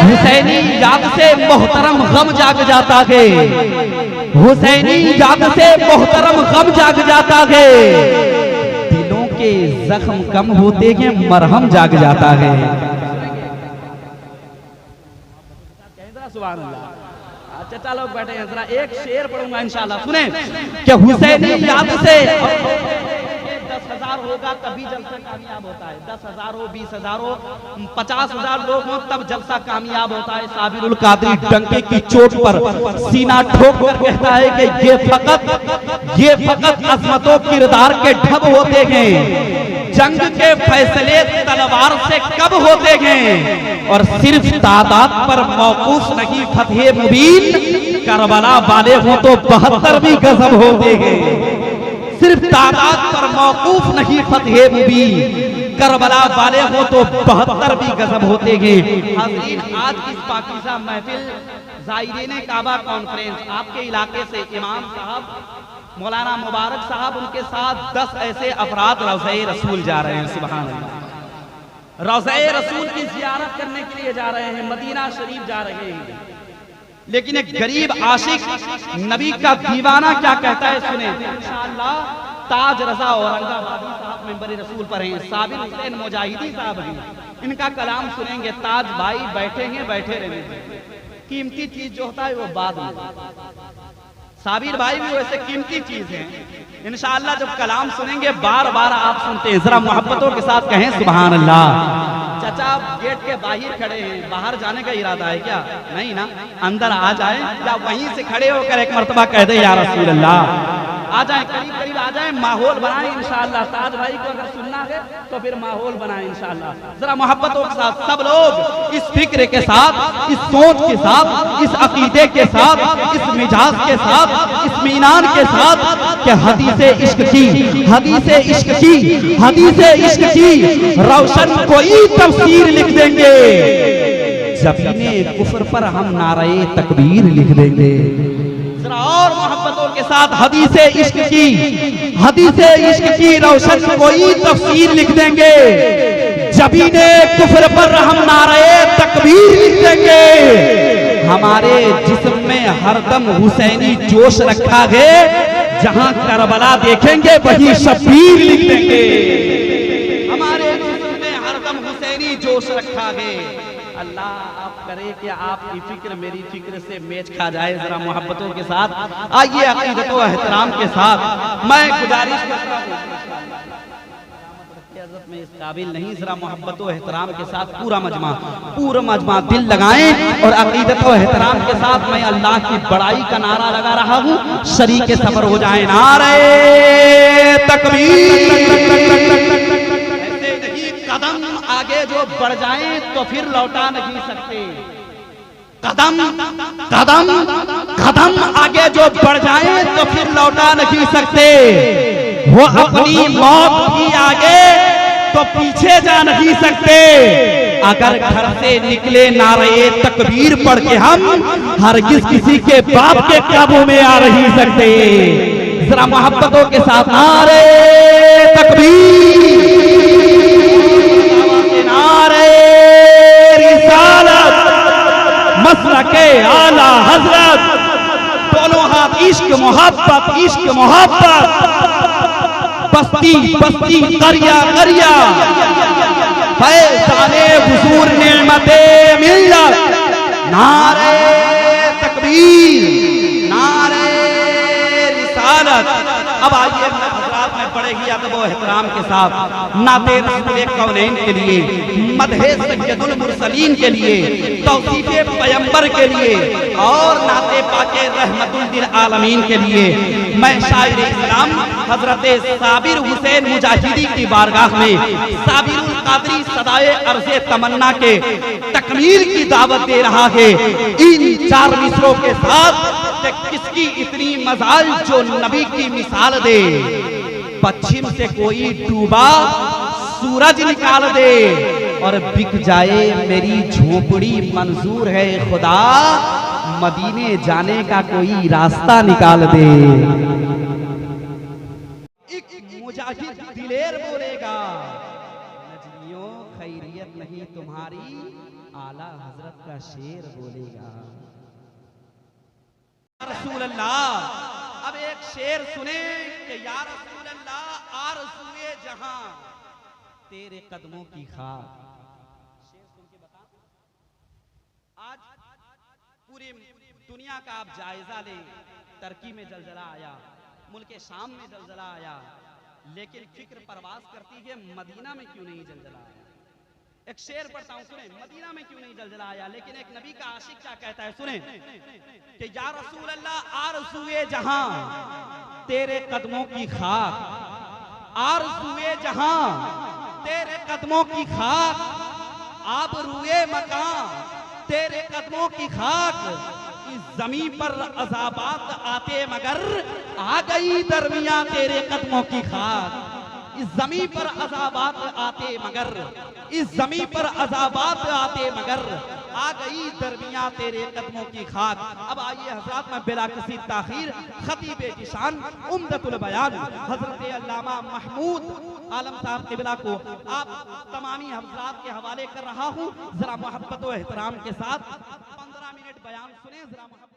हुसैनी याद से मोहतरम गम जाग जाता है, हुसैनी याद से मोहतरम गम जाग जाता है, दिलों के जख्म कम होते हैं मरहम जाग जाता है। सुभान अल्लाह। चचा लोग बैठे हैं, जरा एक शेर पढ़ूंगा इंशाल्लाह, सुने कि हुसैनी याद से 10,000 होगा तभी जलसा कामयाब होता है, 10,000 हो, 20,000 हो, 50,000 लोग हो तब जलसा कामयाब होता है। साबिरुल कादरी डंके की चोट पर सीना ठोक कर कहता है कि ये फकत अजमतों किरदार के ढब होते हैं, जंग के फैसले तलवार से कब होते हैं, और सिर्फ तादाद पर मौकूफ नहीं फतह मुबीन, करबला वाले हो तो 72 भी गजब होते हैं। सिर्फ तादाद पर मौकूफ नहीं फतह मुबीन, करबला वाले हो तो 72 भी गजब होते हैं। हाज़रीन, आज इस पाकीज़ा महफिल ज़ायरीन काबा कॉन्फ्रेंस आपके इलाके से इमाम साहब मौलाना मुबारक साहब, उनके साथ 10 ऐसे अफराद रौज़े रसूल जा रहे हैं। सुभान अल्लाह। रौज़े रसूल की ज़ियारत करने के लिए जा रहे हैं, मदीना शरीफ जा रहे हैं। लेकिन एक गरीब आशिक नबी का दीवाना क्या कहता है, सुने इंशाअल्लाह। ताज रजा औरंगाबादी साहब मेंबर रसूल पर हैं, साबिर हुसैन मुजाहिदी साहब हैं, इनका कलाम सुनेंगे। ताज भाई बैठे हैं, बैठे रहेंगे, कीमती चीज जो होता है वो बाद में, साबिर भाई भी वैसे कीमती चीज है। इंशाअल्लाह जब कलाम सुनेंगे बार बार आप सुनते हैं, जरा मोहब्बतों के साथ कहें सुभान अल्लाह। चाचा आप गेट के बाहर खड़े हैं, बाहर जाने का इरादा है क्या? नहीं ना, अंदर आ जाए या वहीं से खड़े होकर एक मर्तबा कह दे या रसूल अल्लाह। आ जाए, करीब करीब आ जाए, माहौल बनाए इंशाअल्लाह। ताज भाई को अगर सुनना है तो फिर माहौल बनाए इंशाअल्लाह। जरा मोहब्बतों के साथ सब लोग इस फिक्र के साथ, इस सोच के साथ, इस अकीदे के साथ, इस मिजाज के साथ, इत्मीनान के साथ कि हदीसे इश्क की, हदीसे इश्क की, हदीसे इश्क की रोशन कोई तफसीर लिख देंगे, ज़मीने कुफ्र पर हम नारे तकबीर लिख देंगे। जरा और मोहब्बतों के साथ हदीसे इश्क की, हदीसे इश्क की रोशन कोई तफसीर लिख देंगे, ज़मीने कुफ्र पर हम नारे तकबीर लिख देंगे। हमारे जिस्म में हरदम हुसैनी जोश रखा है, जहां करबला देखेंगे वही शब्बीर लिख देंगे। हमारे जिस्म में हरदम हुसैनी जोश रखा है। अल्लाह आप करे कि आपकी फिक्र मेरी फिक्र से मैच खा जाए। जरा मोहब्बतों के साथ आइए, अकीदत व एहतराम के साथ मैं गुजारिश करता हूँ, में इस काबिल नहीं, जरा मोहब्बत व एहतराम के साथ पूरा मजमा दिल लगाएं और अकीदत व एहतराम के साथ मैं अल्लाह की बड़ाई का नारा लगा रहा हूँ, शरीके सफर हो जाए। नारे तकबीर। ऐसे नहीं, कदम आगे जो बढ़ जाए तो फिर लौटा नहीं सकते। कदम कदम कदम आगे जो बढ़ जाए तो फिर लौटा नहीं सकते। वो अपनी मौत की आगे तो पीछे जा नहीं सकते। अगर घर से निकले नारे तकबीर पढ़ के हम हरगिज किसी के बाप के काबू में आ नहीं सकते। जरा मोहब्बतों के साथ नारे तकबीर, नारे रिसालत, मसलके आला हजरत, दोनों हाथ इश्क मोहब्बत, इश्क मोहब्बत, बस्ती बस्ती करिया करिया, फैज़ाने हुजूर नेमते मिल्लत। नारे तकबीर, नारे रिसालत। अब आइए हज़रात में बड़े ही अदब व एहतराम के साथ नाते रसूल कौनैन के लिए, मदहे सय्यदुल मुरसलीन के लिए, तौसीफ़े पैगंबर के लिए और नाते पाके रहमतुल लिल आलमीन के लिए मैं शायर इस्लाम हजरत साबिर हुसैन मुजाहिदी की बारगाह में साबिरुल कादरी सदाए अर्ज़े तमन्ना के तकमील की दावत दे रहा है इन 4 मिसरों के साथ कि किसकी इतनी मजाल जो नबी की मिसाल दे। पश्चिम से कोई डूबा सूरज निकाल दे और बिक जाए मेरी झोपड़ी, मंजूर है खुदा मदीने जाने का कोई रास्ता निकाल दे। मुजाहिद दिलेर बोलेगा, नजरियों खैरियत नहीं तुम्हारी आला हजरत का शेर बोलेगा। रसूल अल्लाह, अब एक शेर सुने कि या रसूल अल्लाह आरज़ूए जहां तेरे कदमों की खाक। शेर सुन के बता, आज पूरी दुनिया का आप जायजा लें, टर्की में जलजला आया, मुल्क शाम में जलजला आया, लेकिन फिक्र परवास करती है मदीना में क्यों नहीं जलजला आया। एक शेर पढ़ता हूं, सुने, मदीना में क्यों नहीं जलजला आया, लेकिन एक नबी का आशिक क्या कहता है, सुने कि या रसूल अल्लाह आरज़ूए जहां तेरे कदमों की खाक, आरज़ूए जहां तेरे कदमों की खाक, आबरूए मकान तेरे कदमों की खाक, इस जमीन पर अज़ाबात आते मगर आ गई दरमिया तेरे कदमों की खाक। इस जमीन पर अज़ाबात आते मगर, इस जमीन पर अज़ाबात आते मगर आ गई दरमिया तेरे कदमों की खाक। अब आइए हजरत, मैं बिला किसी ताखीर खतीब जिशान उम्दतुल बयान हजरत अल्लामा महमूद आलम साहब क़िबला को आप तमामी हजरात के हवाले कर रहा हूँ। जरा मोहब्बत व एहतराम के साथ 15 मिनट बयान सुने, जरा मोहब्बत